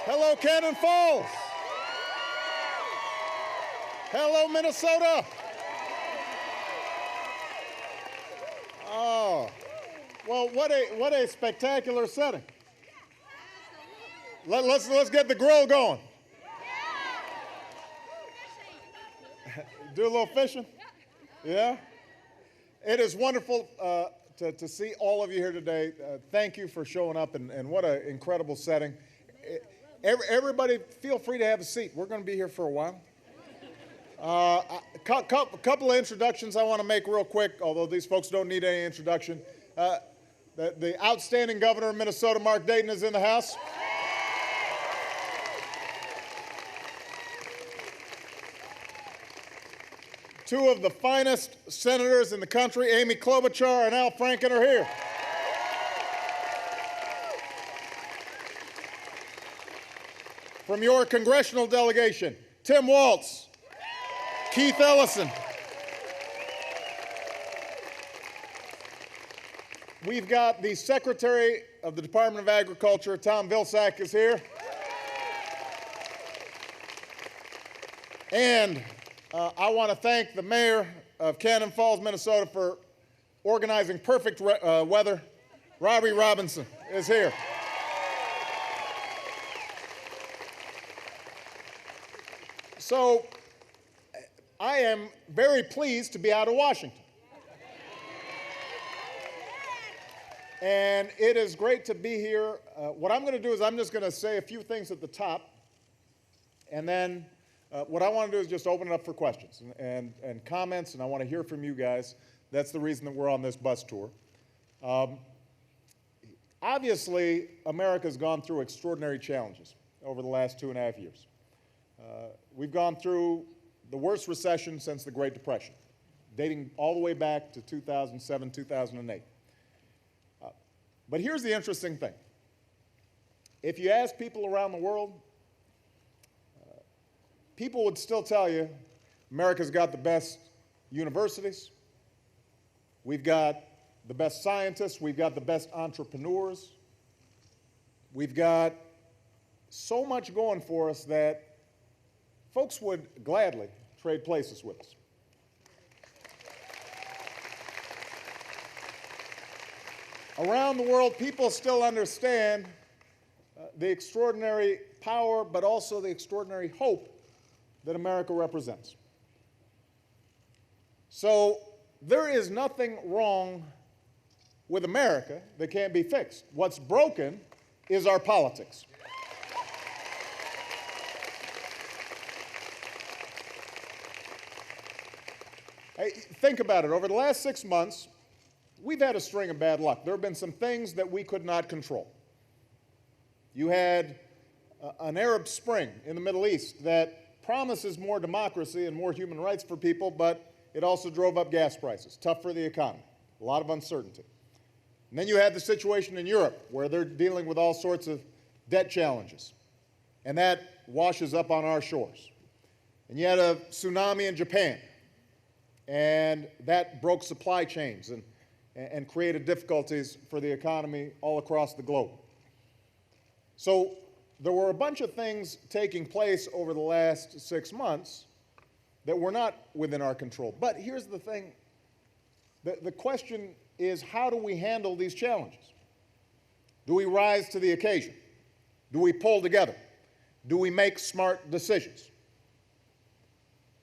Hello, Cannon Falls. Hello, Minnesota. Oh, well, what a spectacular setting. Let's get the grill going. Do a little fishing? Yeah? It is wonderful to see all of you here today. Thank you for showing up, and what an incredible setting. Everybody, feel free to have a seat. We're going to be here for a while. A couple of introductions I want to make real quick, although these folks don't need any introduction. The outstanding governor of Minnesota, Mark Dayton, is in the house. Two of the finest senators in the country, Amy Klobuchar and Al Franken, are here. From your congressional delegation, Tim Walz, Keith Ellison. We've got the Secretary of the Department of Agriculture, Tom Vilsack, is here. And I want to thank the mayor of Cannon Falls, Minnesota, for organizing perfect weather. Robbie Robinson is here. So I am very pleased to be out of Washington. And it is great to be here. What I'm going to do is I'm just going to say a few things at the top, and then what I want to do is just open it up for questions and comments, and I want to hear from you guys. That's the reason that we're on this bus tour. Obviously, America's gone through extraordinary challenges over the last 2.5 years. We've gone through the worst recession since the Great Depression, dating all the way back to 2007, 2008. But here's the interesting thing. If you ask people around the world, people would still tell you America's got the best universities, we've got the best scientists, we've got the best entrepreneurs, we've got so much going for us that folks would gladly trade places with us. Around the world, people still understand the extraordinary power, but also the extraordinary hope that America represents. So there is nothing wrong with America that can't be fixed. What's broken is our politics. Hey, think about it. Over the last 6 months, we've had a string of bad luck. There have been some things that we could not control. You had an Arab Spring in the Middle East that promises more democracy and more human rights for people, but it also drove up gas prices. Tough for the economy. A lot of uncertainty. And then you had the situation in Europe where they're dealing with all sorts of debt challenges. And that washes up on our shores. And you had a tsunami in Japan. And that broke supply chains and created difficulties for the economy all across the globe. So there were a bunch of things taking place over the last 6 months that were not within our control. But here's the thing. The question is, how do we handle these challenges? Do we rise to the occasion? Do we pull together? Do we make smart decisions?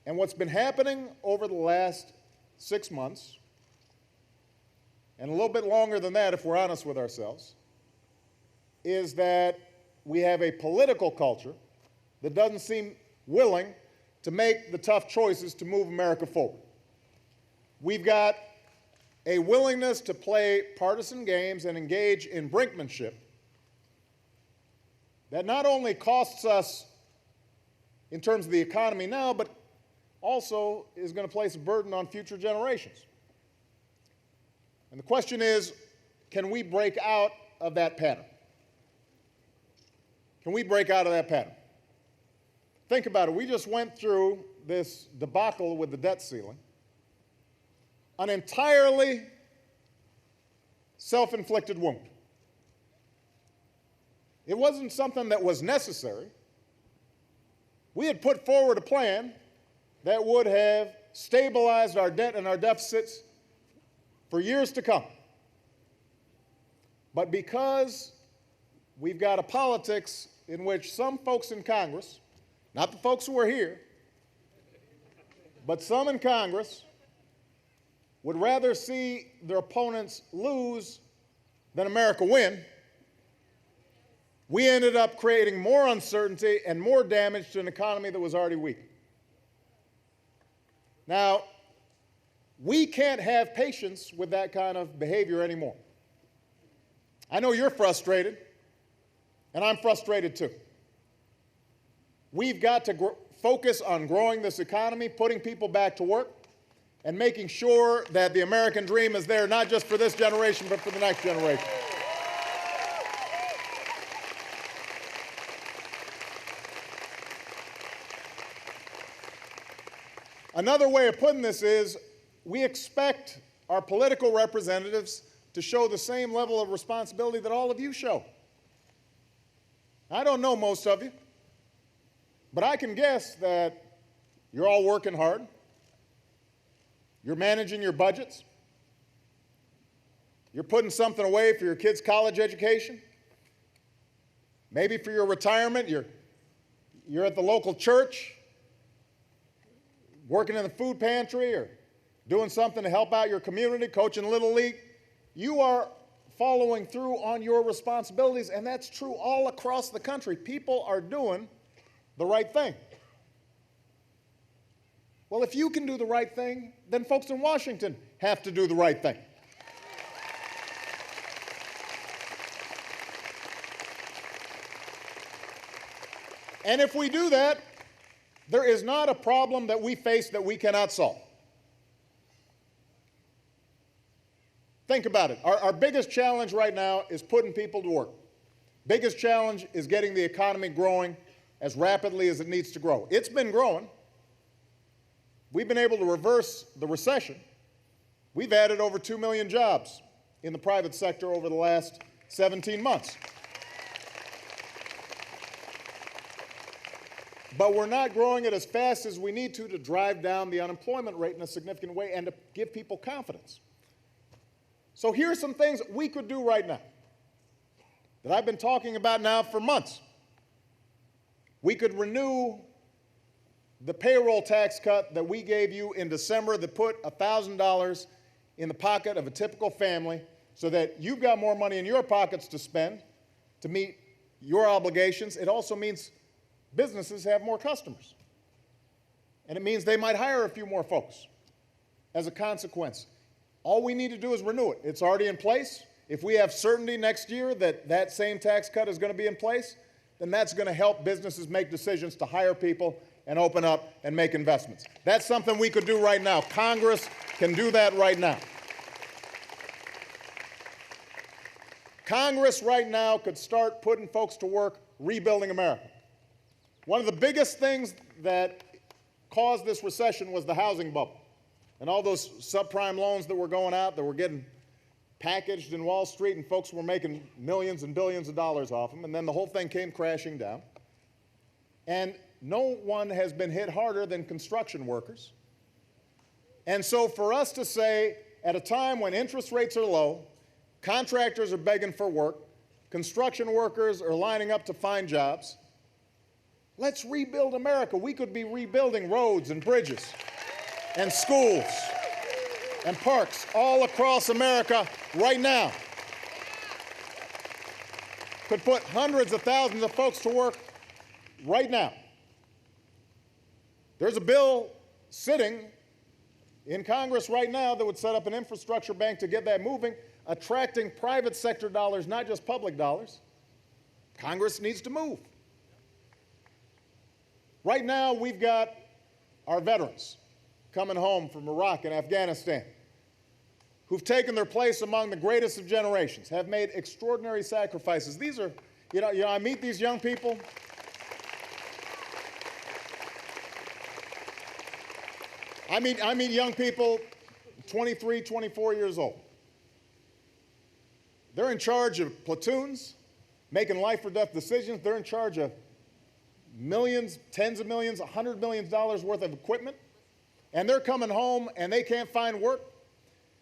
And what's been happening over the last 6 months, and a little bit longer than that if we're honest with ourselves, is that we have a political culture that doesn't seem willing to make the tough choices to move America forward. We've got a willingness to play partisan games and engage in brinkmanship that not only costs us in terms of the economy now, but also is going to place a burden on future generations. And the question is, can we break out of that pattern? Can we break out of that pattern? Think about it. We just went through this debacle with the debt ceiling, an entirely self-inflicted wound. It wasn't something that was necessary. We had put forward a plan that would have stabilized our debt and our deficits for years to come. But because we've got a politics in which some folks in Congress, not the folks who are here, but some in Congress would rather see their opponents lose than America win, we ended up creating more uncertainty and more damage to an economy that was already weak. Now, we can't have patience with that kind of behavior anymore. I know you're frustrated, and I'm frustrated too. We've got to focus on growing this economy, putting people back to work, and making sure that the American dream is there not just for this generation, but for the next generation. Another way of putting this is we expect our political representatives to show the same level of responsibility that all of you show. I don't know most of you, but I can guess that you're all working hard. You're managing your budgets. You're putting something away for your kids' college education. Maybe for your retirement, you're at the local church, working in the food pantry or doing something to help out your community, coaching Little League. You are following through on your responsibilities, and that's true all across the country. People are doing the right thing. Well, if you can do the right thing, then folks in Washington have to do the right thing. And if we do that, there is not a problem that we face that we cannot solve. Think about it. Our biggest challenge right now is putting people to work. Biggest challenge is getting the economy growing as rapidly as it needs to grow. It's been growing. We've been able to reverse the recession. We've added over 2 million jobs in the private sector over the last 17 months. But we're not growing it as fast as we need to drive down the unemployment rate in a significant way and to give people confidence. So here's some things we could do right now that I've been talking about now for months. We could renew the payroll tax cut that we gave you in December that put $1,000 in the pocket of a typical family so that you've got more money in your pockets to spend to meet your obligations. It also means businesses have more customers. And it means they might hire a few more folks as a consequence. All we need to do is renew it. It's already in place. If we have certainty next year that that same tax cut is going to be in place, then that's going to help businesses make decisions to hire people and open up and make investments. That's something we could do right now. Congress can do that right now. Congress right now could start putting folks to work rebuilding America. One of the biggest things that caused this recession was the housing bubble and all those subprime loans that were going out that were getting packaged in Wall Street, and folks were making millions and billions of dollars off them, and then the whole thing came crashing down. And no one has been hit harder than construction workers. And so for us to say, at a time when interest rates are low, contractors are begging for work, construction workers are lining up to find jobs, let's rebuild America. We could be rebuilding roads and bridges and schools and parks all across America right now. Could put hundreds of thousands of folks to work right now. There's a bill sitting in Congress right now that would set up an infrastructure bank to get that moving, attracting private sector dollars, not just public dollars. Congress needs to move. Right now, we've got our veterans coming home from Iraq and Afghanistan who've taken their place among the greatest of generations, have made extraordinary sacrifices. These are, I meet these young people. I meet young people 23, 24 years old. They're in charge of platoons, making life or death decisions. They're in charge of millions, tens of millions, $100 million worth of equipment. And they're coming home and they can't find work.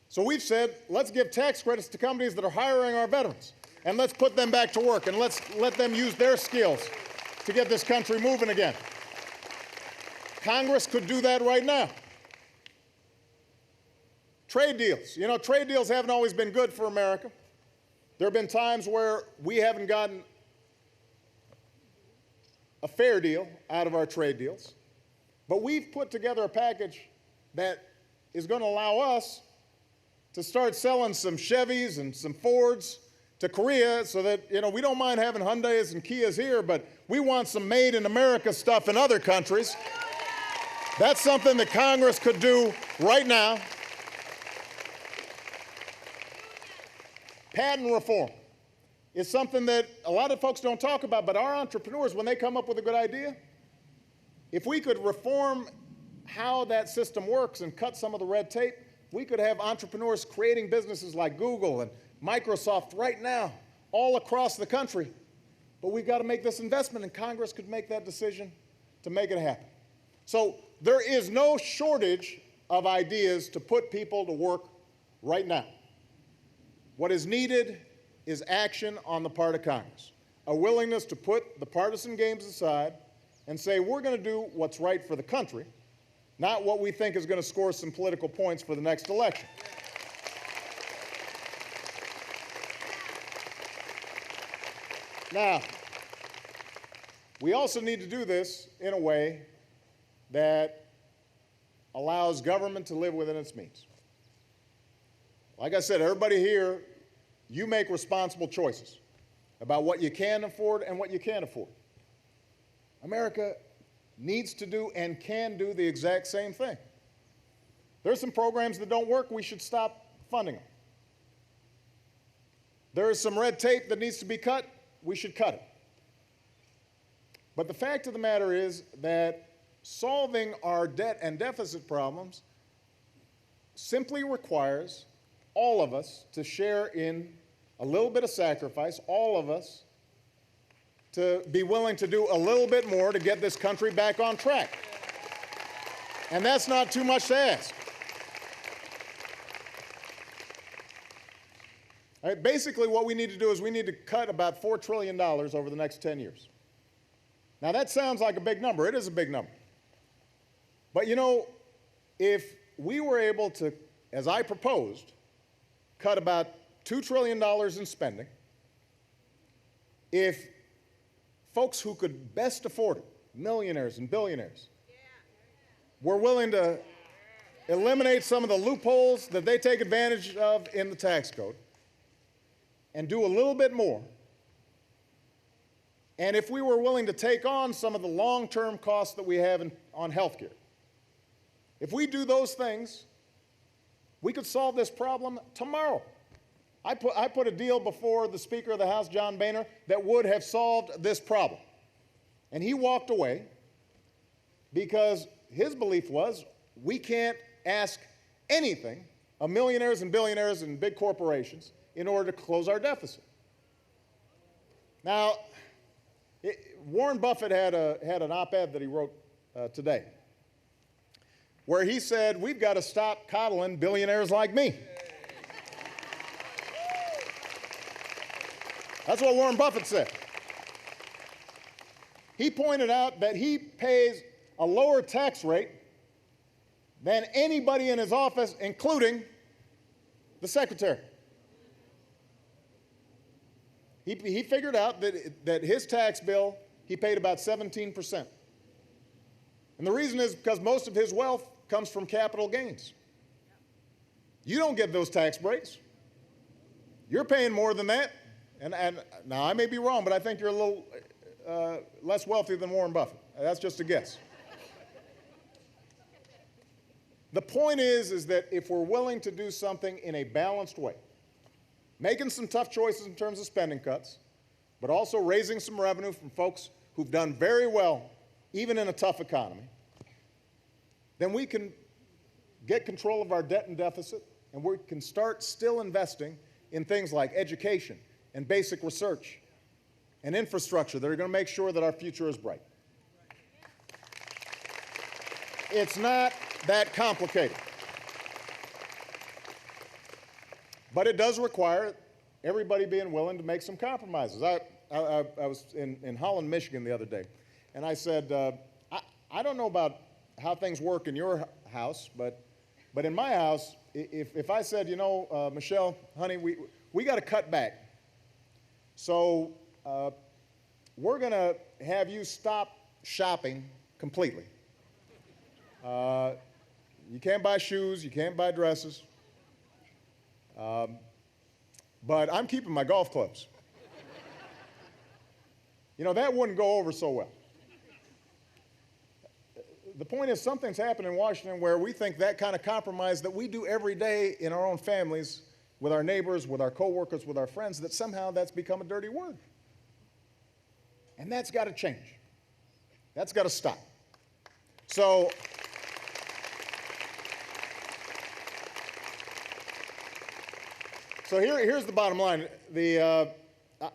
So we've said, let's give tax credits to companies that are hiring our veterans. And let's put them back to work and let's let them use their skills to get this country moving again. Congress could do that right now. Trade deals. You know, trade deals haven't always been good for America. There have been times where we haven't gotten a fair deal out of our trade deals. But we've put together a package that is going to allow us to start selling some Chevys and some Fords to Korea so that, you know, we don't mind having Hyundais and Kias here, but we want some made in America stuff in other countries. That's something that Congress could do right now. Patent reform is something that a lot of folks don't talk about, but our entrepreneurs, when they come up with a good idea, if we could reform how that system works and cut some of the red tape, we could have entrepreneurs creating businesses like Google and Microsoft right now, all across the country. But we've got to make this investment, and Congress could make that decision to make it happen. So there is no shortage of ideas to put people to work right now. What is needed is action on the part of Congress, a willingness to put the partisan games aside and say, we're going to do what's right for the country, not what we think is going to score some political points for the next election. Now, we also need to do this in a way that allows government to live within its means. Like I said, everybody here, you make responsible choices about what you can afford and what you can't afford. America needs to do and can do the exact same thing. There's some programs that don't work, we should stop funding them. There is some red tape that needs to be cut, we should cut it. But the fact of the matter is that solving our debt and deficit problems simply requires all of us to share in a little bit of sacrifice, all of us to be willing to do a little bit more to get this country back on track. And that's not too much to ask. All right, basically what we need to do is we need to cut about $4 trillion over the next 10 years. Now that sounds like a big number. It is a big number. But you know, if we were able to, as I proposed, cut about $2 trillion in spending, if folks who could best afford it, millionaires and billionaires, were willing to eliminate some of the loopholes that they take advantage of in the tax code and do a little bit more, and if we were willing to take on some of the long-term costs that we have on health care, if we do those things, we could solve this problem tomorrow. I put a deal before the Speaker of the House, John Boehner, that would have solved this problem. And he walked away because his belief was we can't ask anything of millionaires and billionaires and big corporations in order to close our deficit. Now, Warren Buffett had an op-ed that he wrote today where he said, we've got to stop coddling billionaires like me. That's what Warren Buffett said. He pointed out that he pays a lower tax rate than anybody in his office, including the secretary. He figured out that his tax bill, he paid about 17%. And the reason is because most of his wealth comes from capital gains. You don't get those tax breaks. You're paying more than that. And now, I may be wrong, but I think you're a little less wealthy than Warren Buffett. That's just a guess. The point is that if we're willing to do something in a balanced way, making some tough choices in terms of spending cuts, but also raising some revenue from folks who've done very well, even in a tough economy, then we can get control of our debt and deficit, and we can start still investing in things like education and basic research and infrastructure that are going to make sure that our future is bright. It's not that complicated. But it does require everybody being willing to make some compromises. I was in Holland, Michigan the other day, and I said, I don't know about how things work in your house, but in my house, if I said, you know, Michelle, honey, we got to cut back. So we're going to have you stop shopping completely. You can't buy shoes, you can't buy dresses. But I'm keeping my golf clubs. You know, that wouldn't go over so well. The point is, something's happened in Washington where we think that kind of compromise that we do every day in our own families, with our neighbors, with our coworkers, with our friends, that somehow that's become a dirty word. And that's got to change. That's got to stop. So here's the bottom line.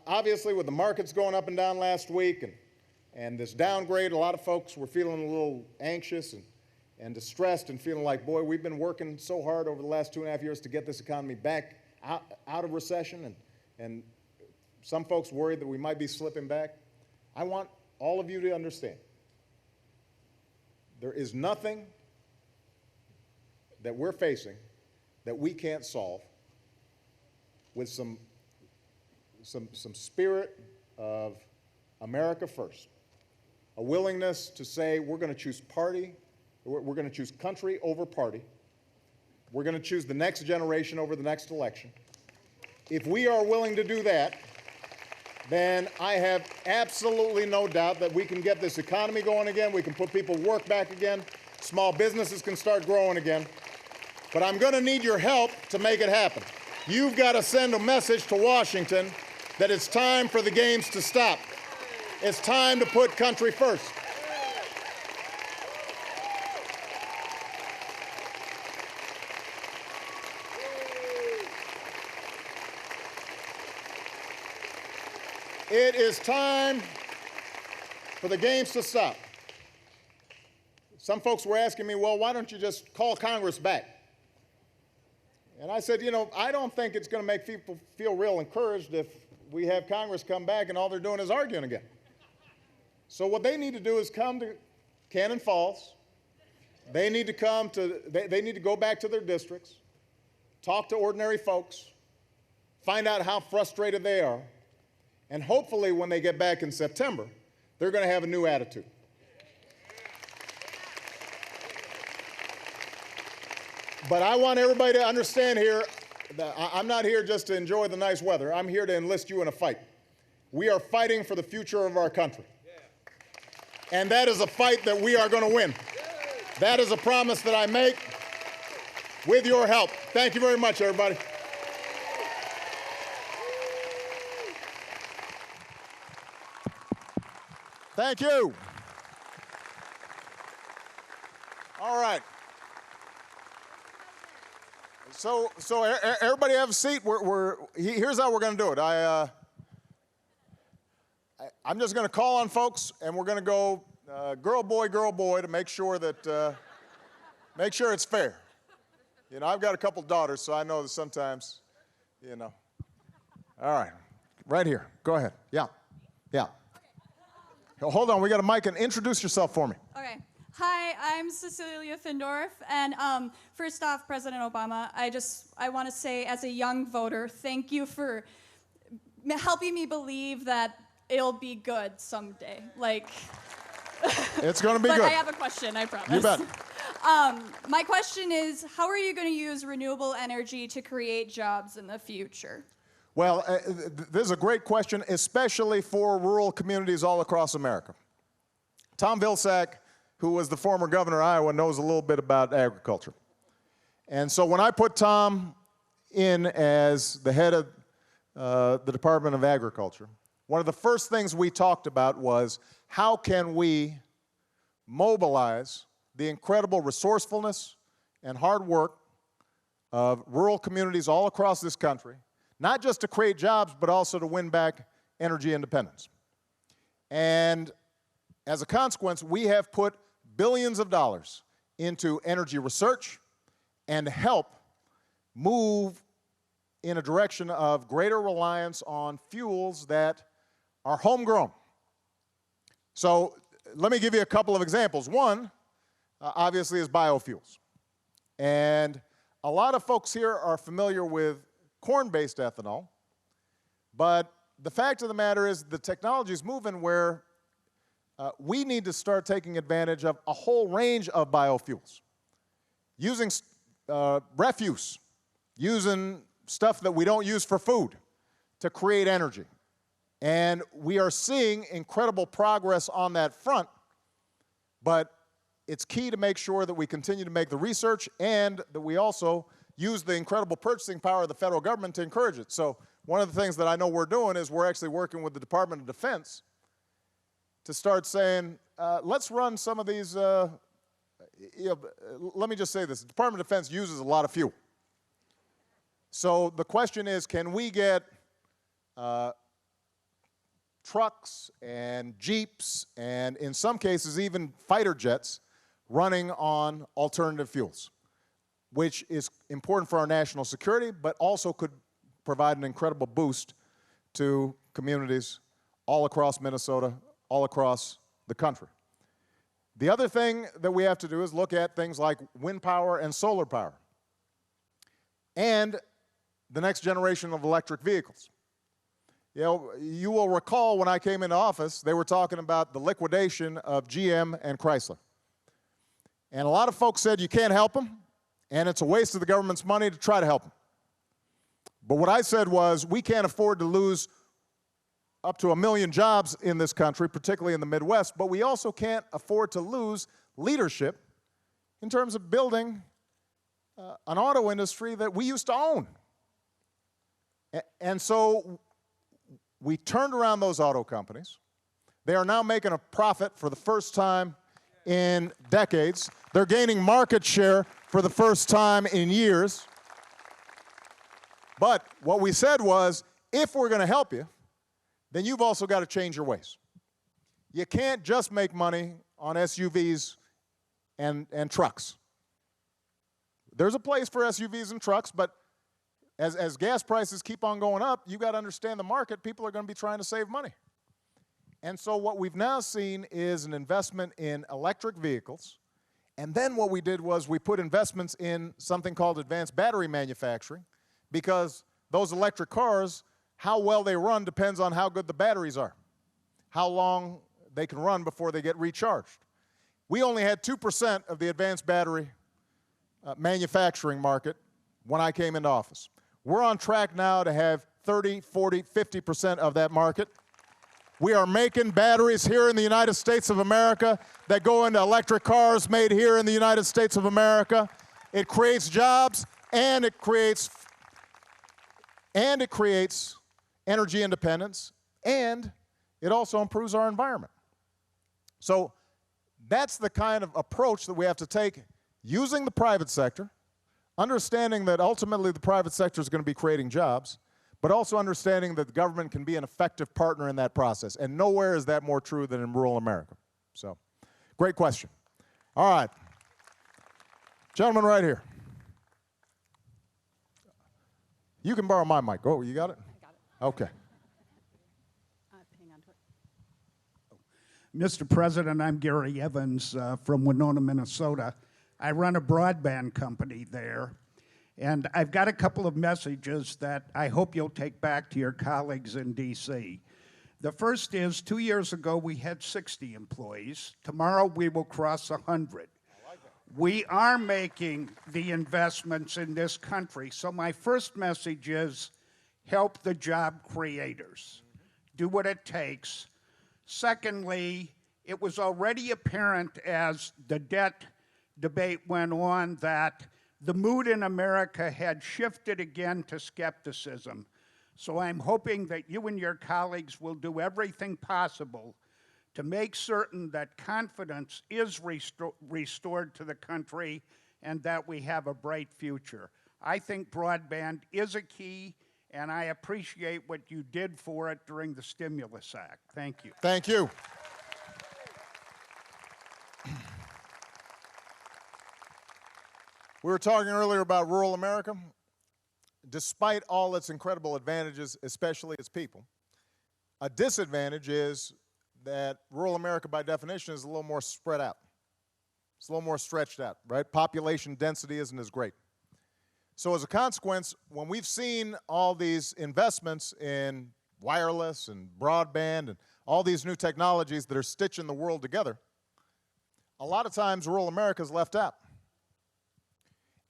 Obviously, with the markets going up and down last week and this downgrade, a lot of folks were feeling a little anxious and distressed and feeling like, boy, we've been working so hard over the last 2.5 years to get this economy back out of recession, and some folks worried that we might be slipping back. I want all of you to understand, there is nothing that we're facing that we can't solve with some spirit of America first, a willingness to say we're going to choose party, we're going to choose country over party, we're going to choose the next generation over the next election. If we are willing to do that, then I have absolutely no doubt that we can get this economy going again, we can put people to work back again, small businesses can start growing again. But I'm going to need your help to make it happen. You've got to send a message to Washington that it's time for the games to stop. It's time to put country first. It is time for the games to stop. Some folks were asking me, well, why don't you just call Congress back? And I said, you know, I don't think it's going to make people feel real encouraged if we have Congress come back and all they're doing is arguing again. So what they need to do is come to Cannon Falls. They need to they need to go back to their districts, talk to ordinary folks, find out how frustrated they are, and hopefully when they get back in September, they're going to have a new attitude. But I want everybody to understand here that I'm not here just to enjoy the nice weather. I'm here to enlist you in a fight. We are fighting for the future of our country. And that is a fight that we are going to win. That is a promise that I make with your help. Thank you very much, everybody. Thank you. All right. So everybody have a seat. Here's how we're going to do it. I'm just going to call on folks, and we're going to go girl, boy, to make sure that make sure it's fair. You know, I've got a couple daughters, so I know that sometimes, you know. All right, right here. Go ahead. Yeah. Hold on, we got a mic, and introduce yourself for me. Okay. Hi, I'm Cecilia Findorf, and first off, President Obama, I want to say, as a young voter, thank you for helping me believe that it'll be good someday. Like, it's going to be but good. I have a question, I promise. You bet. My question is, how are you going to use renewable energy to create jobs in the future? Well, this is a great question, especially for rural communities all across America. Tom Vilsack, who was the former governor of Iowa, knows a little bit about agriculture. And so when I put Tom in as the head of the Department of Agriculture, one of the first things we talked about was how can we mobilize the incredible resourcefulness and hard work of rural communities all across this country, not just to create jobs, but also to win back energy independence. And as a consequence, we have put billions of dollars into energy research and help move in a direction of greater reliance on fuels that are homegrown. So let me give you a couple of examples. One, obviously, is biofuels. And a lot of folks here are familiar with corn-based ethanol, but the fact of the matter is the technology is moving where we need to start taking advantage of a whole range of biofuels, using refuse, using stuff that we don't use for food to create energy. And we are seeing incredible progress on that front, but it's key to make sure that we continue to make the research and that we also use the incredible purchasing power of the federal government to encourage it. So one of the things that I know we're doing is we're actually working with the Department of Defense to start saying, let's run some of these, let me just say this, the Department of Defense uses a lot of fuel. So the question is, can we get trucks and Jeeps and in some cases even fighter jets running on alternative fuels, which is important for our national security, but also could provide an incredible boost to communities all across Minnesota, all across the country. The other thing that we have to do is look at things like wind power and solar power and the next generation of electric vehicles. You know, you will recall when I came into office, they were talking about the liquidation of GM and Chrysler. And a lot of folks said you can't help them, and it's a waste of the government's money to try to help them. But what I said was, we can't afford to lose up to 1 million jobs in this country, particularly in the Midwest, but we also can't afford to lose leadership in terms of building an auto industry that we used to own. And so we turned around those auto companies. They are now making a profit for the first time in decades. They're gaining market share for the first time in years. But what we said was, if we're going to help you, then you've also got to change your ways. You can't just make money on SUVs and trucks. There's a place for SUVs and trucks, but as gas prices keep on going up, you've got to understand the market. People are going to be trying to save money. And so what we've now seen is an investment in electric vehicles. And then what we did was we put investments in something called advanced battery manufacturing, because those electric cars, how well they run depends on how good the batteries are, how long they can run before they get recharged. We only had 2% of the advanced battery manufacturing market when I came into office. We're on track now to have 30, 40, 50% of that market. We are making batteries here in the United States of America that go into electric cars made here in the United States of America. It creates jobs, and it creates energy independence, and it also improves our environment. So that's the kind of approach that we have to take, using the private sector, understanding that ultimately the private sector is going to be creating jobs, but also understanding that the government can be an effective partner in that process. And nowhere is that more true than in rural America. So, great question. All right. Gentleman right here. You can borrow my mic. Oh, you got it? I got it. Okay. Hang on to it. Mr. President, I'm Gary Evans from Winona, Minnesota. I run a broadband company there, and I've got a couple of messages that I hope you'll take back to your colleagues in D.C. The first is, 2 years ago we had 60 employees. Tomorrow we will cross 100. We are making the investments in this country. So my first message is, help the job creators. Do what it takes. Secondly, it was already apparent as the debt debate went on that the mood in America had shifted again to skepticism. So I'm hoping that you and your colleagues will do everything possible to make certain that confidence is restored to the country and that we have a bright future. I think broadband is a key, and I appreciate what you did for it during the Stimulus Act. Thank you. Thank you. We were talking earlier about rural America. Despite all its incredible advantages, especially its people, a disadvantage is that rural America, by definition, is a little more spread out. It's a little more stretched out, right? Population density isn't as great. So as a consequence, when we've seen all these investments in wireless and broadband and all these new technologies that are stitching the world together, a lot of times rural America is left out.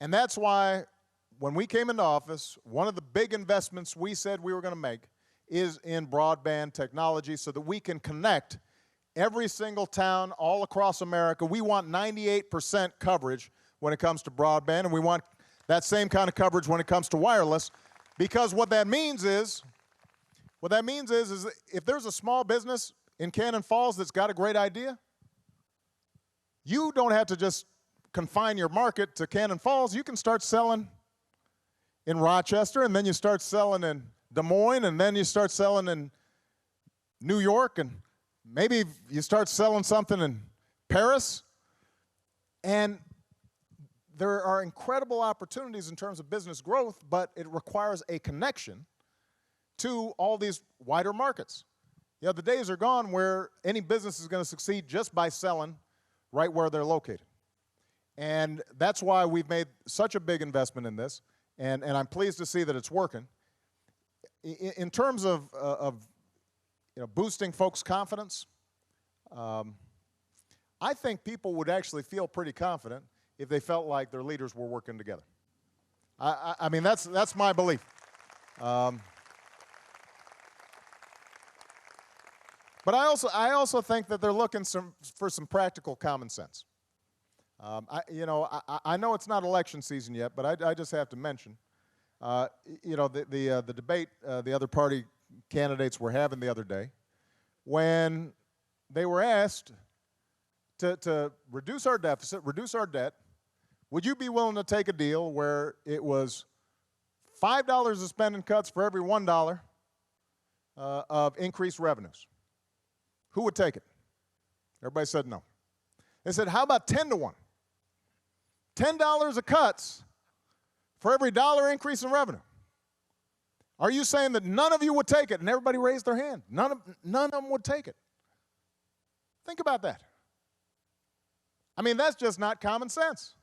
And that's why when we came into office, one of the big investments we said we were going to make is in broadband technology so that we can connect every single town all across America. We want 98% coverage when it comes to broadband, and we want that same kind of coverage when it comes to wireless, because what that means is if there's a small business in Cannon Falls that's got a great idea, you don't have to just confine your market to Cannon Falls. You can start selling in Rochester, and then you start selling in Des Moines, and then you start selling in New York, and maybe you start selling something in Paris. And there are incredible opportunities in terms of business growth, but it requires a connection to all these wider markets. You know, the days are gone where any business is going to succeed just by selling right where they're located. And that's why we've made such a big investment in this, and I'm pleased to see that it's working. In terms of boosting folks' confidence, I think people would actually feel pretty confident if they felt like their leaders were working together. I mean, that's my belief. But I also think that they're looking for some practical common sense. I know it's not election season yet, but I just have to mention, the debate the other party candidates were having the other day, when they were asked to reduce our deficit, reduce our debt, would you be willing to take a deal where it was $5 of spending cuts for every $1 of increased revenues? Who would take it? Everybody said no. They said, how about 10 to 1? $10 of cuts for every dollar increase in revenue. Are you saying that none of you would take it? And everybody raised their hand. None of them would take it. Think about that. I mean, that's just not common sense.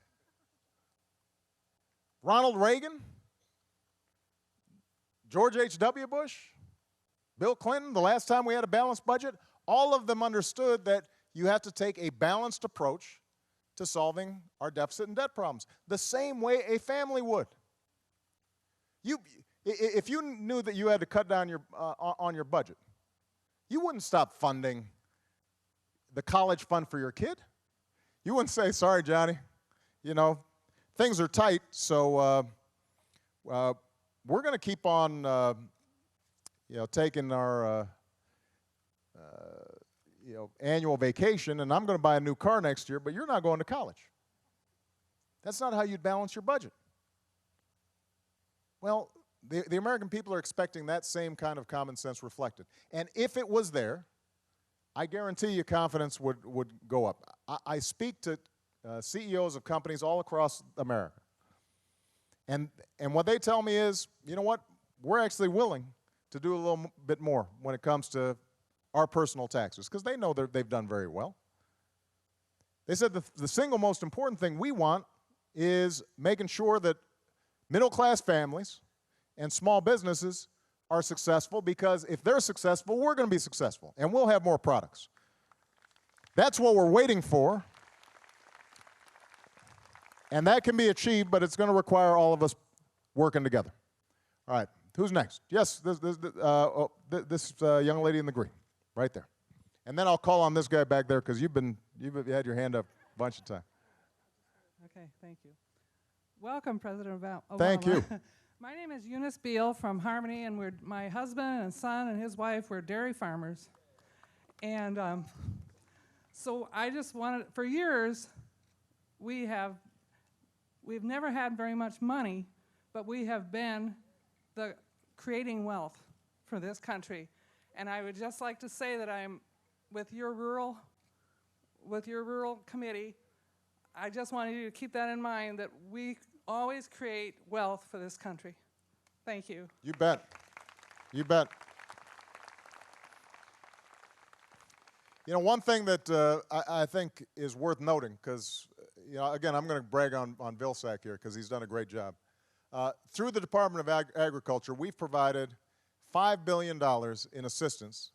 Ronald Reagan, George H.W. Bush, Bill Clinton, the last time we had a balanced budget, all of them understood that you have to take a balanced approach to solving our deficit and debt problems, the same way a family would. If you knew that you had to cut down on your budget, you wouldn't stop funding the college fund for your kid. You wouldn't say, sorry, Johnny, things are tight, so we're going to keep on taking our annual vacation, and I'm going to buy a new car next year, but you're not going to college. That's not how you'd balance your budget. Well, the American people are expecting that same kind of common sense reflected. And if it was there, I guarantee you confidence would go up. I speak to CEOs of companies all across America. And what they tell me is, you know what, we're actually willing to do a little bit more when it comes to our personal taxes, because they know they've done very well. They said the single most important thing we want is making sure that middle-class families and small businesses are successful, because if they're successful, we're going to be successful, and we'll have more products. That's what we're waiting for, and that can be achieved, but it's going to require all of us working together. All right, who's next? Yes, this young lady in the green, right there. And then I'll call on this guy back there, because you've had your hand up a bunch of times. Okay, thank you. Welcome, President Obama. Thank you. My name is Eunice Beal from Harmony, and my husband and son and his wife were dairy farmers. And so I just wanted, for years, we've never had very much money, but we have been the creating wealth for this country. And I would just like to say that I'm with your rural committee. I just wanted you to keep that in mind, that we always create wealth for this country. Thank you. You bet. You bet. You know, one thing that I think is worth noting, because, you know, again, I'm going to brag on Vilsack here because he's done a great job. Through the Department of Agriculture, we've provided $5 billion in assistance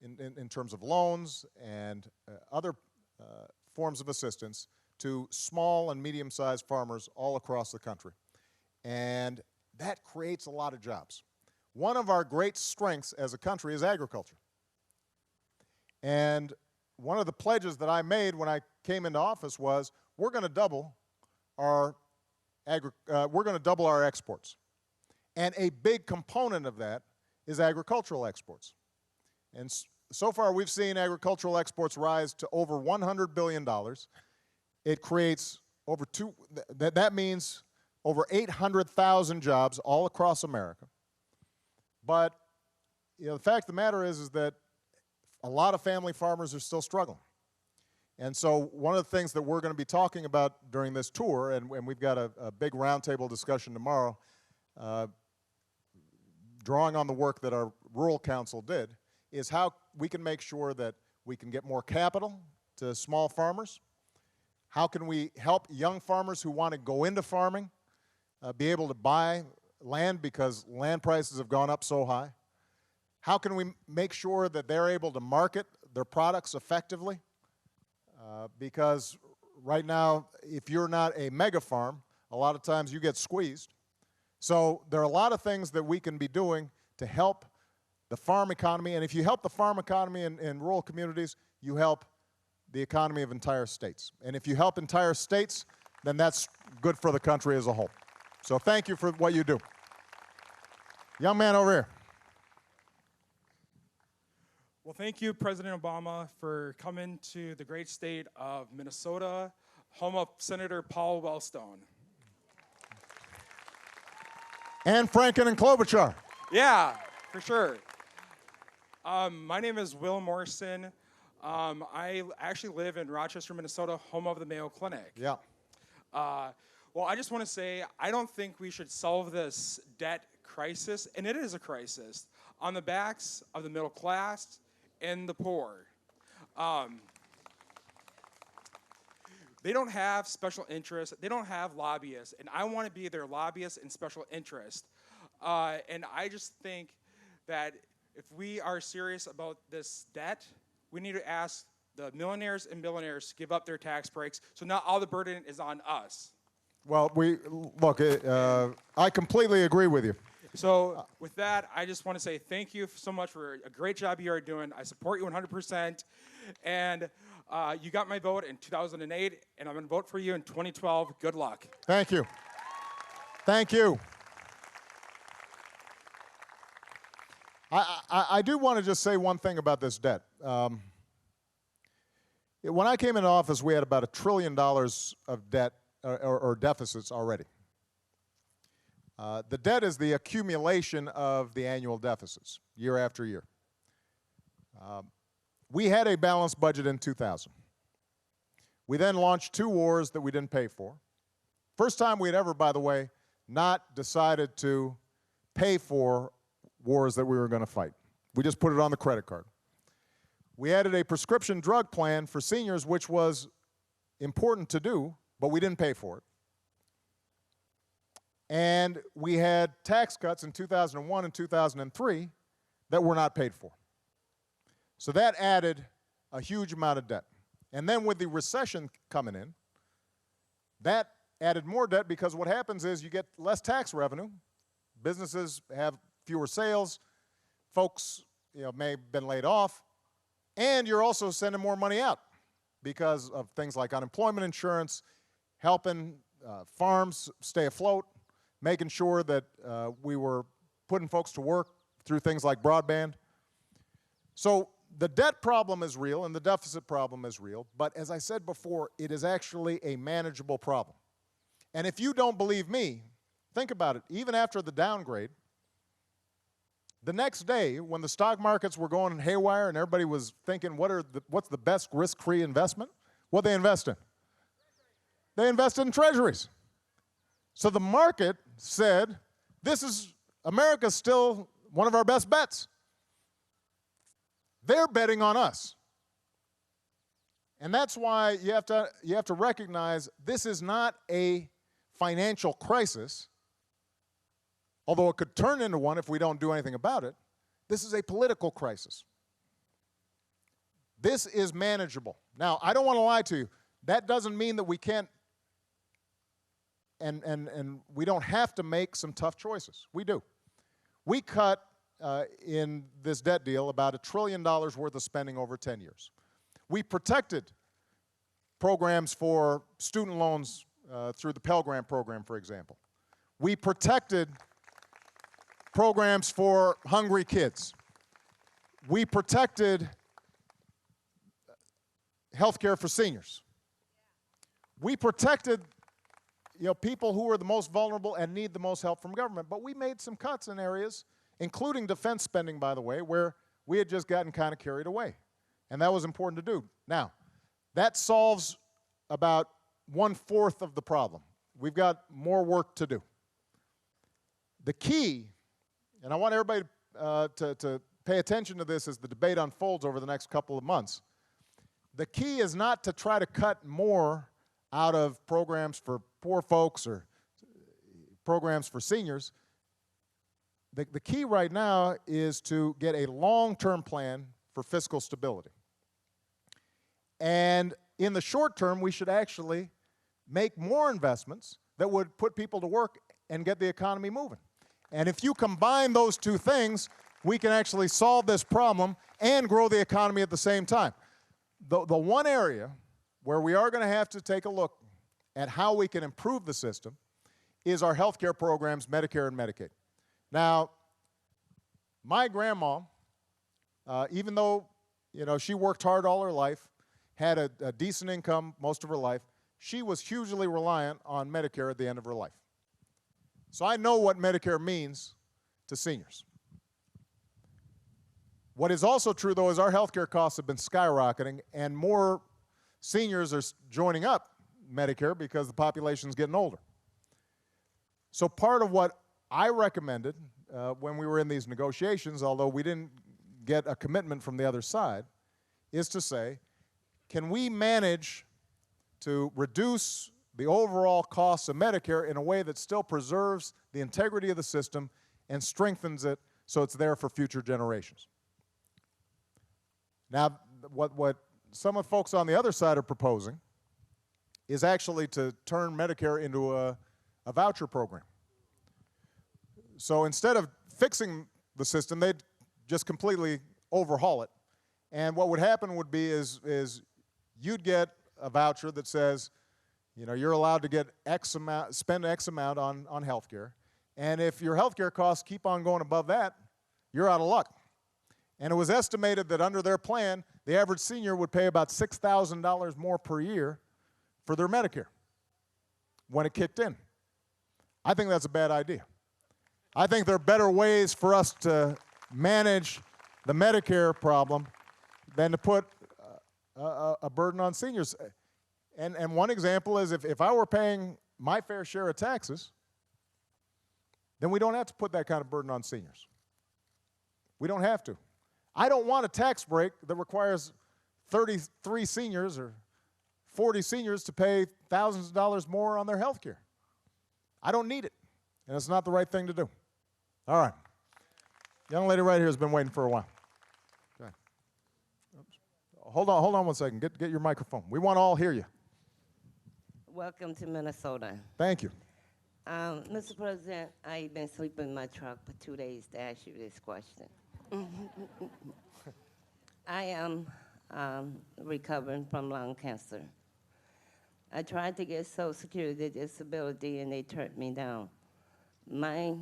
in terms of loans and other forms of assistance to small and medium-sized farmers all across the country. And that creates a lot of jobs. One of our great strengths as a country is agriculture. And one of the pledges that I made when I came into office was we're going to double our exports. And a big component of that is agricultural exports. And so far we've seen agricultural exports rise to over $100 billion. It creates over that means over 800,000 jobs all across America. But you know, the fact of the matter is that a lot of family farmers are still struggling. And so one of the things that we're going to be talking about during this tour, and we've got a big roundtable discussion tomorrow, drawing on the work that our Rural Council did, is how we can make sure that we can get more capital to small farmers. How can we help young farmers who want to go into farming be able to buy land because land prices have gone up so high? How can we make sure that they're able to market their products effectively? Because right now, if you're not a mega farm, a lot of times you get squeezed. So there are a lot of things that we can be doing to help the farm economy. And if you help the farm economy in rural communities, you help the economy of entire states. And if you help entire states, then that's good for the country as a whole. So thank you for what you do. Young man over here. Well, thank you, President Obama, for coming to the great state of Minnesota, home of Senator Paul Wellstone. And Franken and Klobuchar. Yeah, for sure. My name is Will Morrison. I actually live in Rochester, Minnesota, home of the Mayo Clinic. Yeah. Well, I just want to say, I don't think we should solve this debt crisis, and it is a crisis, on the backs of the middle class and the poor. They don't have special interests. They don't have lobbyists, and I want to be their lobbyist and special interest. And I just think that if we are serious about this debt, we need to ask the millionaires and billionaires to give up their tax breaks so not all the burden is on us. Well, look, I completely agree with you. So with that, I just want to say thank you so much for a great job you are doing. I support you 100%. And you got my vote in 2008, and I'm going to vote for you in 2012. Good luck. Thank you. Thank you. I do want to just say one thing about this debt. When I came into office, we had about $1 trillion of debt or deficits already. The debt is the accumulation of the annual deficits, year after year. We had a balanced budget in 2000. We then launched 2 wars that we didn't pay for. First time we had ever, by the way, not decided to pay for wars that we were going to fight. We just put it on the credit card. We added a prescription drug plan for seniors, which was important to do, but we didn't pay for it. And we had tax cuts in 2001 and 2003 that were not paid for. So that added a huge amount of debt. And then with the recession coming in, that added more debt because what happens is you get less tax revenue, businesses have fewer sales, folks may have been laid off, and you're also sending more money out because of things like unemployment insurance, helping farms stay afloat, making sure that we were putting folks to work through things like broadband. So the debt problem is real and the deficit problem is real, but as I said before, it is actually a manageable problem. And if you don't believe me, think about it. Even after the downgrade, The next day, when the stock markets were going haywire and everybody was thinking, what's the best risk-free investment? What they invest in? They invested in treasuries. So the market said, America's still one of our best bets. They're betting on us. And that's why you have to recognize this is not a financial crisis, although it could turn into one if we don't do anything about it. This is a political crisis. This is manageable. Now, I don't want to lie to you. That doesn't mean that we can't and we don't have to make some tough choices. We do. We cut in this debt deal about $1 trillion worth of spending over 10 years. We protected programs for student loans through the Pell Grant program, for example. We protected programs for hungry kids. We protected health care for seniors. We protected people who are the most vulnerable and need the most help from government. But we made some cuts in areas, including defense spending, by the way, where we had just gotten kind of carried away. And that was important to do. Now, that solves about 1/4 of the problem. We've got more work to do. The key, and I want everybody to pay attention to this as the debate unfolds over the next couple of months, the key is not to try to cut more out of programs for poor folks or programs for seniors. The key right now is to get a long-term plan for fiscal stability. And in the short term, we should actually make more investments that would put people to work and get the economy moving. And if you combine those two things, we can actually solve this problem and grow the economy at the same time. The one area where we are going to have to take a look at how we can improve the system is our health care programs, Medicare and Medicaid. Now, my grandma, even though she worked hard all her life, had a decent income most of her life, she was hugely reliant on Medicare at the end of her life. So I know what Medicare means to seniors. What is also true, though, is our health care costs have been skyrocketing, and more seniors are joining up Medicare because the population is getting older. So part of what I recommended when we were in these negotiations, although we didn't get a commitment from the other side, is to say, can we manage to reduce the overall costs of Medicare in a way that still preserves the integrity of the system and strengthens it so it's there for future generations? Now, what some of the folks on the other side are proposing is actually to turn Medicare into a voucher program. So instead of fixing the system, they'd just completely overhaul it. And what would happen would be is you'd get a voucher that says, you're allowed to get X amount, spend X amount on health care. And if your health care costs keep on going above that, you're out of luck. And it was estimated that under their plan, the average senior would pay about $6,000 more per year for their Medicare when it kicked in. I think that's a bad idea. I think there are better ways for us to manage the Medicare problem than to put a burden on seniors. And one example is if I were paying my fair share of taxes, then we don't have to put that kind of burden on seniors. We don't have to. I don't want a tax break that requires 33 seniors or 40 seniors to pay thousands of dollars more on their health care. I don't need it, and it's not the right thing to do. All right. Young lady right here has been waiting for a while. Okay. Oops. Hold on 1 second. Get your microphone. We want to all hear you. Welcome to Minnesota. Thank you. Mr. President, I've been sleeping in my truck for 2 days to ask you this question. I am recovering from lung cancer. I tried to get Social Security disability and they turned me down. My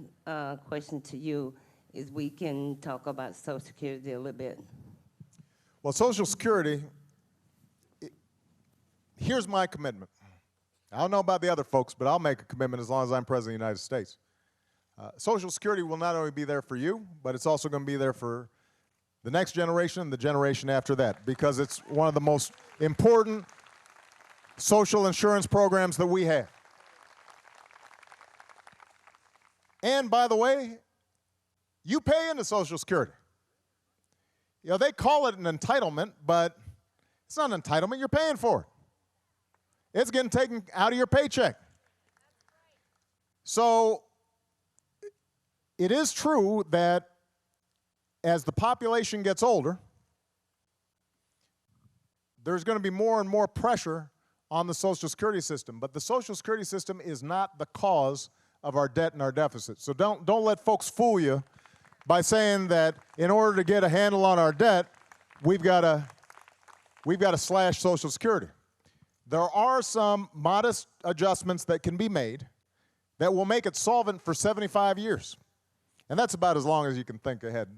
question to you is we can talk about Social Security a little bit. Well, Social Security, here's my commitment. I don't know about the other folks, but I'll make a commitment as long as I'm President of the United States. Social Security will not only be there for you, but it's also going to be there for the next generation and the generation after that, because it's one of the most important social insurance programs that we have. And by the way, you pay into Social Security. You know, they call it an entitlement, but it's not an entitlement, you're paying for it. It's getting taken out of your paycheck. So it is true that as the population gets older, there's going to be more and more pressure on the Social Security system. But the Social Security system is not the cause of our debt and our deficit. So don't let folks fool you by saying that in order to get a handle on our debt, we've got to slash Social Security. There are some modest adjustments that can be made that will make it solvent for 75 years. And that's about as long as you can think ahead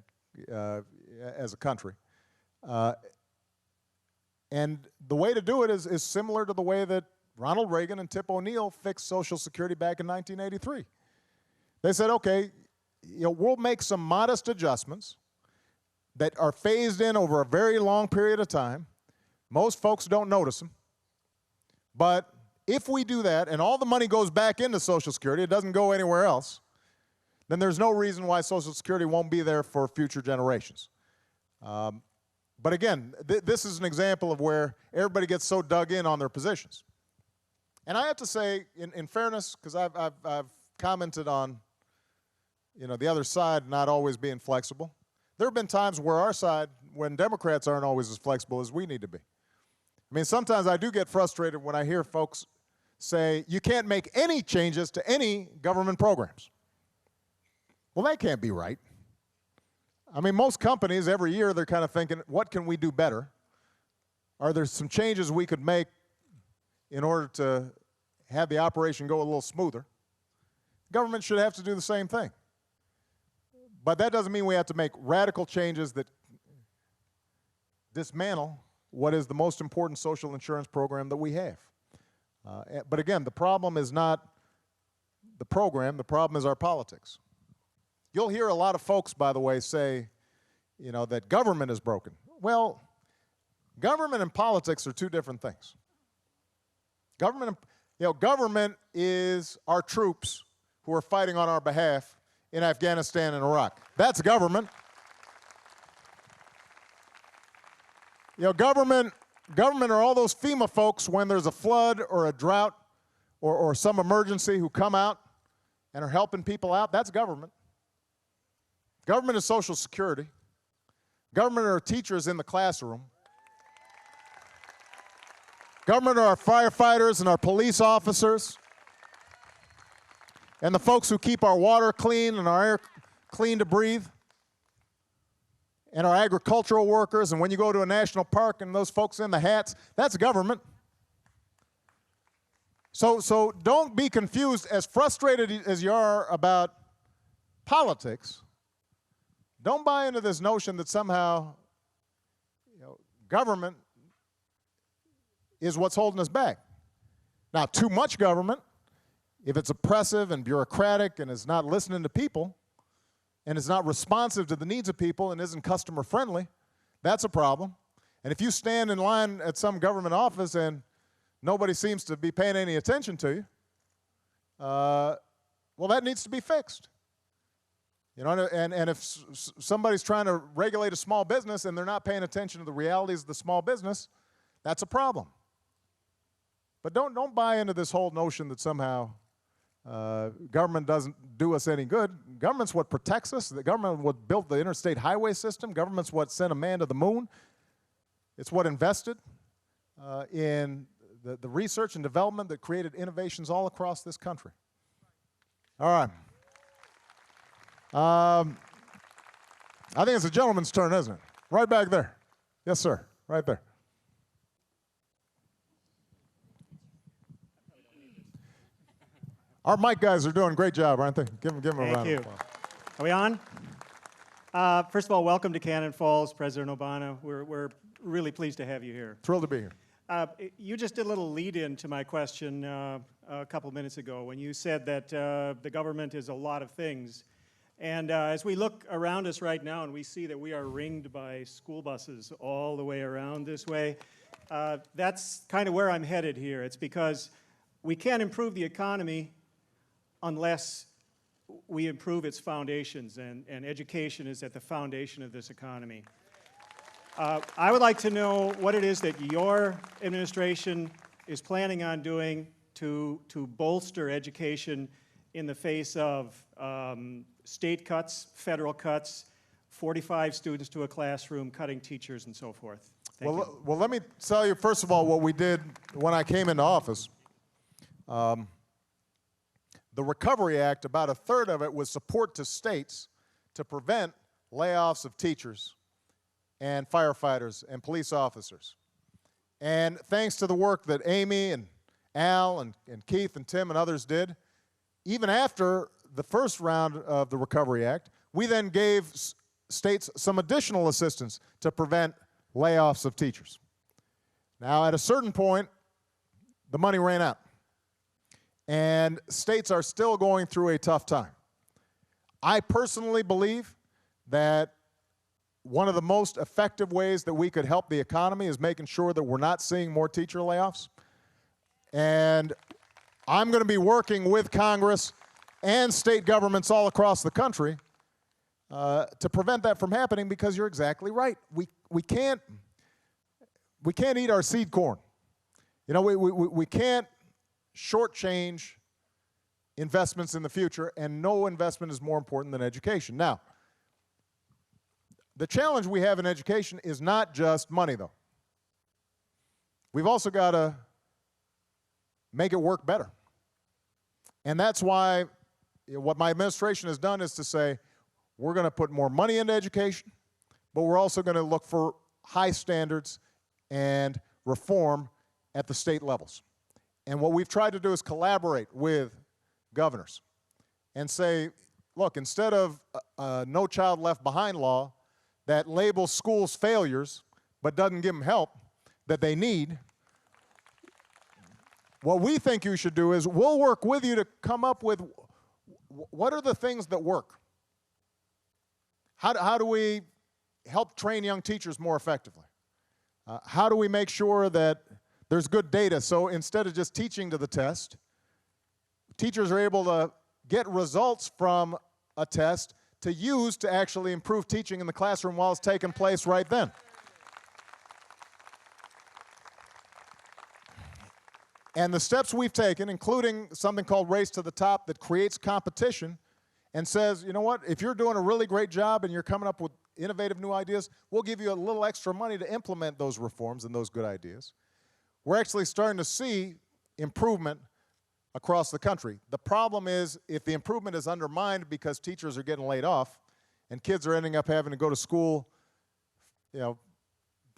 as a country. And the way to do it is similar to the way that Ronald Reagan and Tip O'Neill fixed Social Security back in 1983. They said, okay, we'll make some modest adjustments that are phased in over a very long period of time. Most folks don't notice them. But if we do that and all the money goes back into Social Security, it doesn't go anywhere else, then there's no reason why Social Security won't be there for future generations. But again, this is an example of where everybody gets so dug in on their positions. And I have to say, in fairness, because I've commented on the other side not always being flexible. There have been times where our side, when Democrats aren't always as flexible as we need to be. I mean, sometimes I do get frustrated when I hear folks say, you can't make any changes to any government programs. Well, that can't be right. I mean, most companies, every year, they're kind of thinking, what can we do better? Are there some changes we could make in order to have the operation go a little smoother? Government should have to do the same thing. But that doesn't mean we have to make radical changes that dismantle what is the most important social insurance program that we have. But again, the problem is not the program, the problem is our politics. You'll hear a lot of folks, by the way, say, that government is broken. Well, government and politics are two different things. Government is our troops who are fighting on our behalf in Afghanistan and Iraq. That's government. Government are all those FEMA folks when there's a flood or a drought or some emergency who come out and are helping people out. That's government. Government is Social Security. Government are teachers in the classroom. Government are our firefighters and our police officers and the folks who keep our water clean and our air clean to breathe, and our agricultural workers. And when you go to a national park and those folks in the hats, that's government. So don't be confused. As frustrated as you are about politics, don't buy into this notion that somehow government is what's holding us back. Now, too much government, if it's oppressive and bureaucratic and is not listening to people and is not responsive to the needs of people and isn't customer friendly, that's a problem. And if you stand in line at some government office and nobody seems to be paying any attention to you, well, that needs to be fixed. And if somebody's trying to regulate a small business and they're not paying attention to the realities of the small business, that's a problem. But don't buy into this whole notion that somehow government doesn't do us any good. Government's what protects us. The government what built the interstate highway system. Government's what sent a man to the moon. It's what invested in the research and development that created innovations all across this country. All right. I think it's the gentleman's turn, isn't it? Right back there. Yes, sir. Right there. Our mic guys are doing a great job, aren't they? Give them a round of applause. Are we on? First of all, welcome to Cannon Falls, President Obama. We're really pleased to have you here. Thrilled to be here. You just did a little lead-in to my question a couple minutes ago when you said that the government is a lot of things. And as we look around us right now and we see that we are ringed by school buses all the way around this way, that's kind of where I'm headed here. It's because we can't improve the economy unless we improve its foundations, and education is at the foundation of this economy. I would like to know what it is that your administration is planning on doing to bolster education in the face of state cuts, federal cuts, 45 students to a classroom, cutting teachers, and so forth. Thank you. Well, let me tell you, first of all, what we did when I came into office. The Recovery Act, about a third of it was support to states to prevent layoffs of teachers and firefighters and police officers. And thanks to the work that Amy and Al and Keith and Tim and others did, even after the first round of the Recovery Act, we then gave states some additional assistance to prevent layoffs of teachers. Now, at a certain point, the money ran out, and states are still going through a tough time. I personally believe that one of the most effective ways that we could help the economy is making sure that we're not seeing more teacher layoffs. And I'm going to be working with Congress and state governments all across the country to prevent that from happening, because you're exactly right. We can't eat our seed corn. You know, we can't shortchange investments in the future, and no investment is more important than education. Now, the challenge we have in education is not just money, though. We've also got to make it work better. And that's why what my administration has done is to say, we're going to put more money into education, but we're also going to look for high standards and reform at the state levels. And what we've tried to do is collaborate with governors and say, look, instead of a No Child Left Behind law that labels schools failures but doesn't give them help that they need, what we think you should do is we'll work with you to come up with what are the things that work. How do we help train young teachers more effectively? How do we make sure that there's good data, so instead of just teaching to the test, teachers are able to get results from a test to use to actually improve teaching in the classroom while it's taking place right then. And the steps we've taken, including something called Race to the Top that creates competition and says, you know what, if you're doing a really great job and you're coming up with innovative new ideas, we'll give you a little extra money to implement those reforms and those good ideas. We're actually starting to see improvement across the country. The problem is if the improvement is undermined because teachers are getting laid off and kids are ending up having to go to school,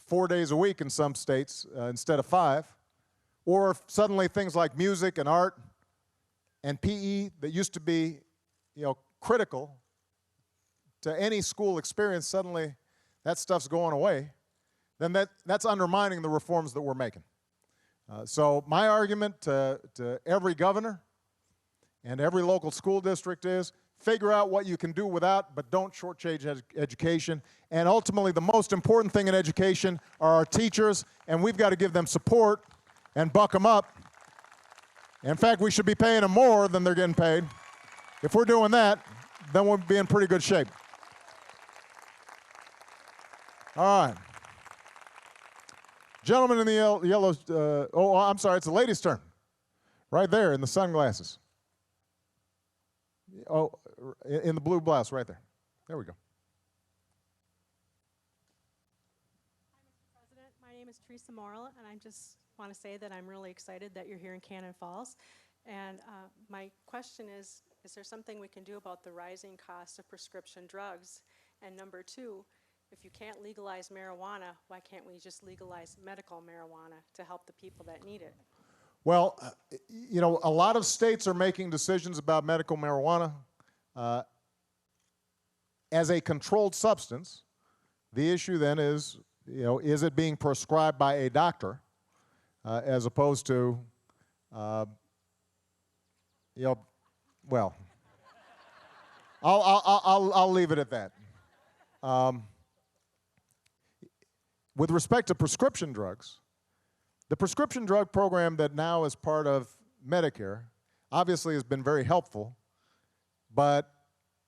4 days a week in some states instead of 5, or if suddenly things like music and art and PE that used to be critical to any school experience, suddenly that stuff's going away, then that's undermining the reforms that we're making. So my argument to every governor and every local school district is figure out what you can do without, but don't shortchange education. And ultimately, the most important thing in education are our teachers, and we've got to give them support and buck them up. In fact, we should be paying them more than they're getting paid. If we're doing that, then we'll be in pretty good shape. All right. Gentleman in the yellow, I'm sorry, it's the lady's turn. Right there in the sunglasses. Oh, in the blue blouse, right there. There we go. Hi, Mr. President. My name is Teresa Morrill, and I just want to say that I'm really excited that you're here in Cannon Falls. And my question is there something we can do about the rising cost of prescription drugs? And number two, if you can't legalize marijuana, why can't we just legalize medical marijuana to help the people that need it? Well, a lot of states are making decisions about medical marijuana as a controlled substance. The issue then is, is it being prescribed by a doctor? as opposed to, well, I'll leave it at that. With respect to prescription drugs, the prescription drug program that now is part of Medicare obviously has been very helpful, but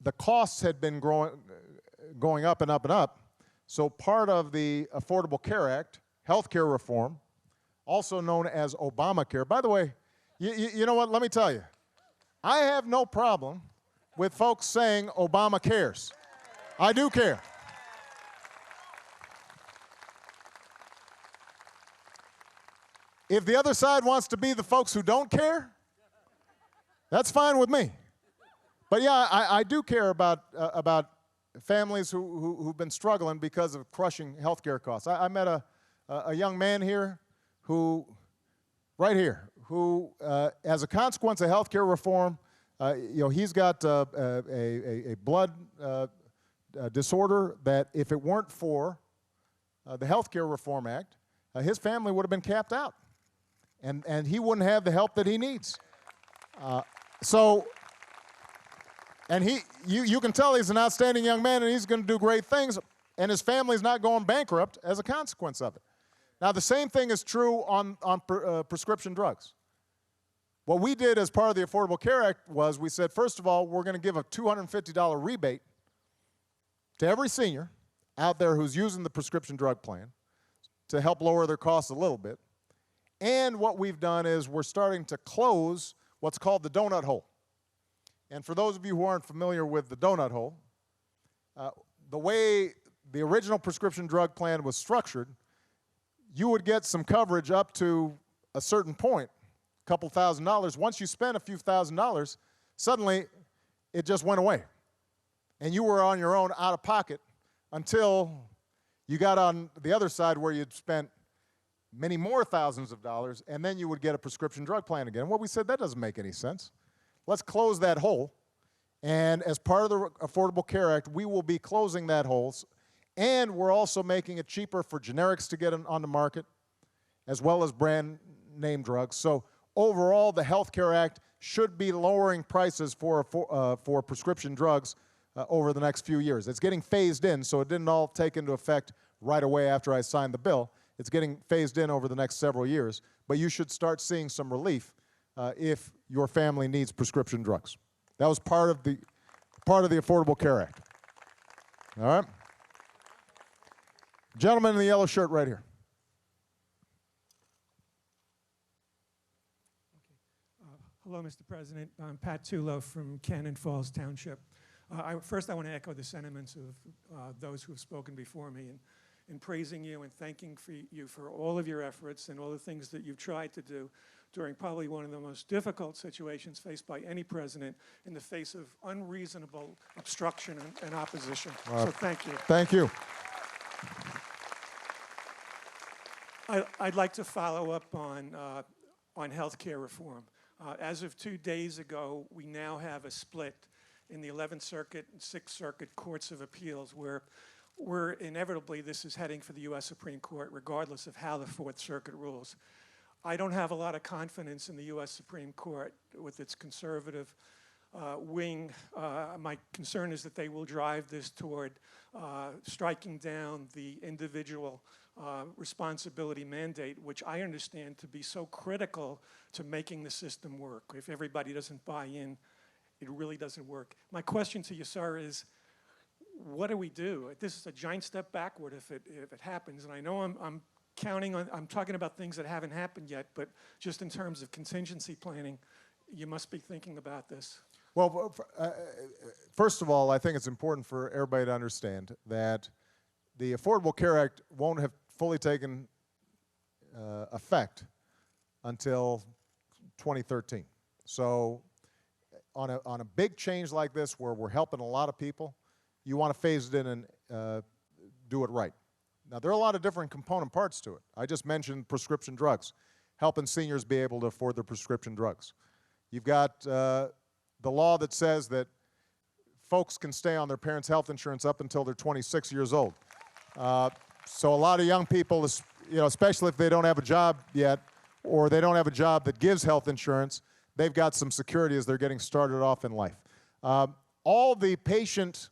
the costs had been going up and up and up. So part of the Affordable Care Act, healthcare reform, also known as Obamacare. By the way, you know what? Let me tell you, I have no problem with folks saying Obama cares. I do care. If the other side wants to be the folks who don't care, that's fine with me. But yeah, I do care about families who've been struggling because of crushing health care costs. I met a young man here who, right here, who, as a consequence of health care reform, he's got a blood disorder that if it weren't for the Health Care Reform Act, his family would have been capped out. And he wouldn't have the help that he needs. You can tell he's an outstanding young man and he's going to do great things, and his family's not going bankrupt as a consequence of it. Now, the same thing is true on prescription drugs. What we did as part of the Affordable Care Act was we said, first of all, we're going to give a $250 rebate to every senior out there who's using the prescription drug plan to help lower their costs a little bit. And what we've done is we're starting to close what's called the donut hole. And for those of you who aren't familiar with the donut hole, the way the original prescription drug plan was structured, you would get some coverage up to a certain point, a couple $1,000s. Once you spent a few $1,000s, suddenly it just went away. And you were on your own out of pocket until you got on the other side where you'd spent many more thousands of dollars, and then you would get a prescription drug plan again. Well, we said that doesn't make any sense. Let's close that hole. And as part of the Affordable Care Act, we will be closing that hole. And we're also making it cheaper for generics to get on the market, as well as brand name drugs. So overall, the Health Care Act should be lowering prices for prescription drugs over the next few years. It's getting phased in, so it didn't all take into effect right away after I signed the bill. It's getting phased in over the next several years, but you should start seeing some relief if your family needs prescription drugs. That was part of the Affordable Care Act. All right? Gentleman in the yellow shirt right here. Hello, Mr. President. I'm Pat Tulo from Cannon Falls Township. First, I want to echo the sentiments of those who have spoken before me in praising you and thanking you for all of your efforts and all the things that you've tried to do during probably one of the most difficult situations faced by any president in the face of unreasonable obstruction and opposition. So thank you. Thank you. I'd like to follow up on health care reform. As of 2 days ago, we now have a split in the 11th Circuit and 6th Circuit Courts of Appeals where inevitably this is heading for the U.S. Supreme Court, regardless of how the 4th Circuit rules. I don't have a lot of confidence in the U.S. Supreme Court with its conservative wing. My concern is that they will drive this toward striking down the individual responsibility mandate, which I understand to be so critical to making the system work. If everybody doesn't buy in, it really doesn't work. My question to you, sir, is what do we do? This is a giant step backward if it happens, and I know I'm talking about things that haven't happened yet, but just in terms of contingency planning, you must be thinking about this. Well, first of all, I think it's important for everybody to understand that the Affordable Care Act won't have fully taken effect until 2013. So on a big change like this where we're helping a lot of people, you want to phase it in and do it right. Now, there are a lot of different component parts to it. I just mentioned prescription drugs, helping seniors be able to afford their prescription drugs. You've got the law that says that folks can stay on their parents' health insurance up until they're 26 years old. So a lot of young people, especially if they don't have a job yet, or they don't have a job that gives health insurance, they've got some security as they're getting started off in life. All the patient,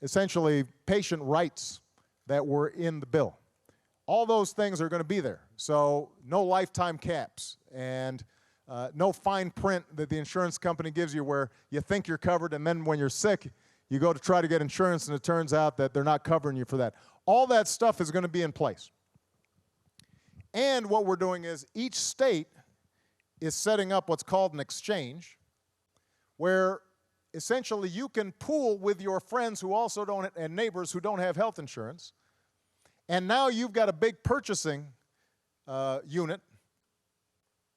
essentially patient rights that were in the bill, all those things are going to be there. So no lifetime caps and no fine print that the insurance company gives you where you think you're covered and then when you're sick, you go to try to get insurance and it turns out that they're not covering you for that. All that stuff is going to be in place. And what we're doing is each state is setting up what's called an exchange where essentially you can pool with your friends who also don't, and neighbors who don't have health insurance. And now you've got a big purchasing unit,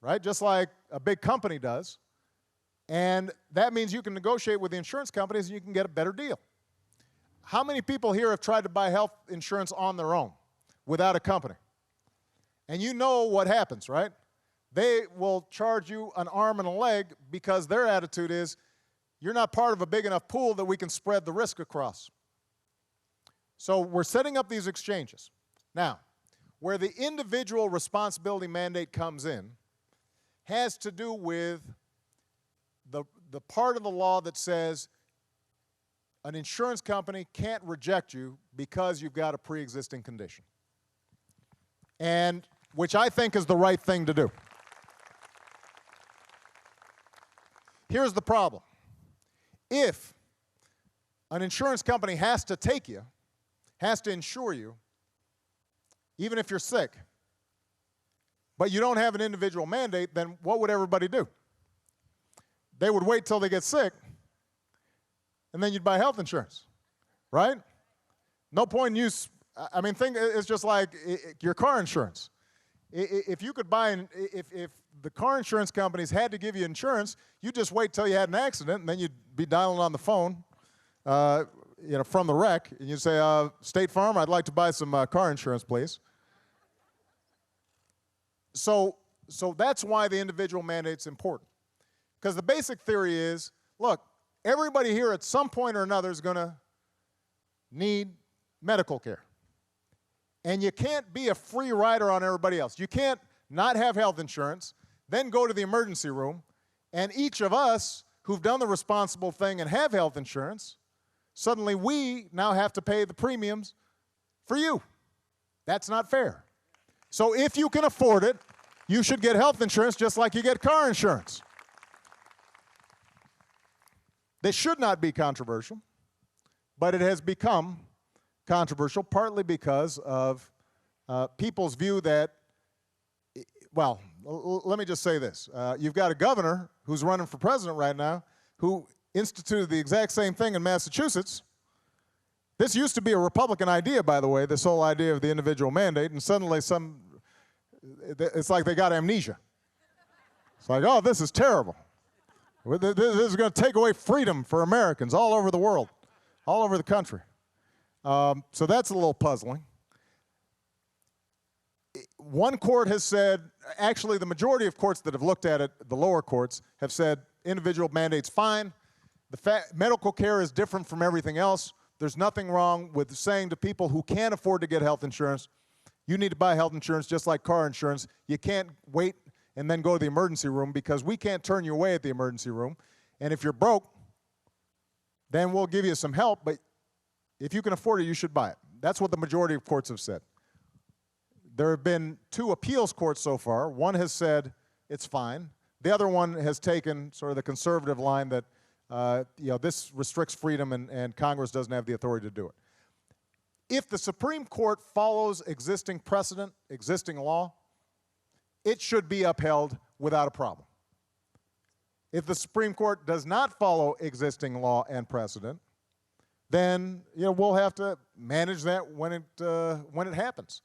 right? Just like a big company does. And that means you can negotiate with the insurance companies and you can get a better deal. How many people here have tried to buy health insurance on their own without a company? And you know what happens, right? They will charge you an arm and a leg because their attitude is, you're not part of a big enough pool that we can spread the risk across. So we're setting up these exchanges. Now, where the individual responsibility mandate comes in has to do with the part of the law that says an insurance company can't reject you because you've got a pre-existing condition. And which I think is the right thing to do. Here's the problem. If an insurance company has to take you, has to insure you, even if you're sick, but you don't have an individual mandate, then what would everybody do? They would wait till they get sick, and then you'd buy health insurance, right? No point in use. I mean, it's just like your car insurance. If you could buy, if the car insurance companies had to give you insurance, you just wait till you had an accident, and then you'd be dialing on the phone, from the wreck, and you'd say, State Farm, I'd like to buy some car insurance, please. So that's why the individual mandate's important. Because the basic theory is, look, everybody here at some point or another is going to need medical care. And you can't be a free rider on everybody else. You can't not have health insurance, then go to the emergency room, and each of us who've done the responsible thing and have health insurance, suddenly we now have to pay the premiums for you. That's not fair. So if you can afford it, you should get health insurance just like you get car insurance. This should not be controversial, but it has become controversial partly because of people's view that, well, let me just say this. You've got a governor who's running for president right now who instituted the exact same thing in Massachusetts. This used to be a Republican idea, by the way, this whole idea of the individual mandate, and suddenly it's like they got amnesia. It's like, oh, this is terrible. This is going to take away freedom for Americans all over the world, all over the country. So that's a little puzzling. One court has said, actually the majority of courts that have looked at it, the lower courts, have said individual mandate's fine. Medical care is different from everything else. There's nothing wrong with saying to people who can't afford to get health insurance, you need to buy health insurance just like car insurance. You can't wait and then go to the emergency room because we can't turn you away at the emergency room. And if you're broke, then we'll give you some help, but if you can afford it, you should buy it. That's what the majority of courts have said. There have been 2 appeals courts so far. One has said it's fine. The other one has taken sort of the conservative line that this restricts freedom and Congress doesn't have the authority to do it. If the Supreme Court follows existing precedent, existing law, it should be upheld without a problem. If the Supreme Court does not follow existing law and precedent, then we'll have to manage that when it happens.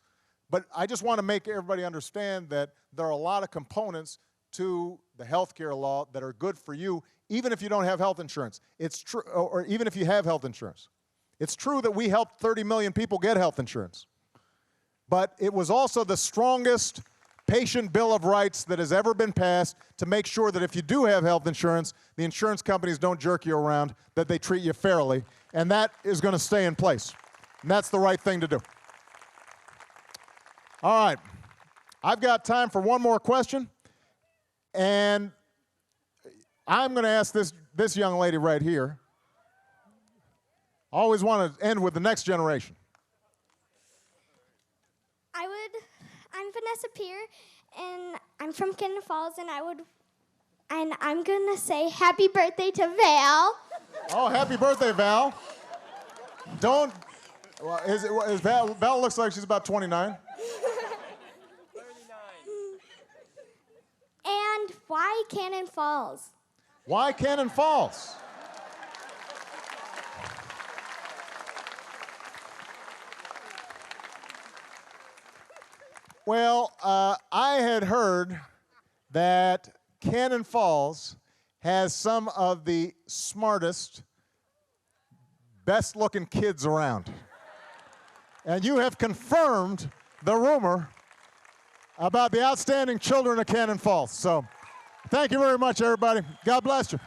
But I just want to make everybody understand that there are a lot of components to the health care law that are good for you, even if you don't have health insurance. It's true, or even if you have health insurance. It's true that we helped 30 million people get health insurance. But it was also the strongest patient bill of rights that has ever been passed to make sure that if you do have health insurance, the insurance companies don't jerk you around, that they treat you fairly, and that is going to stay in place. And that's the right thing to do. All right. I've got time for one more question, and I'm going to ask this young lady right here. I always want to end with the next generation. I'm Vanessa Peer, and I'm from Cannon Falls, and I'm gonna say happy birthday to Val. Oh, happy birthday, Val. Don't, well, is Val looks like she's about 29. And why Cannon Falls? Why Cannon Falls? Well, I had heard that Cannon Falls has some of the smartest, best-looking kids around. And you have confirmed the rumor about the outstanding children of Cannon Falls. So thank you very much, everybody. God bless you.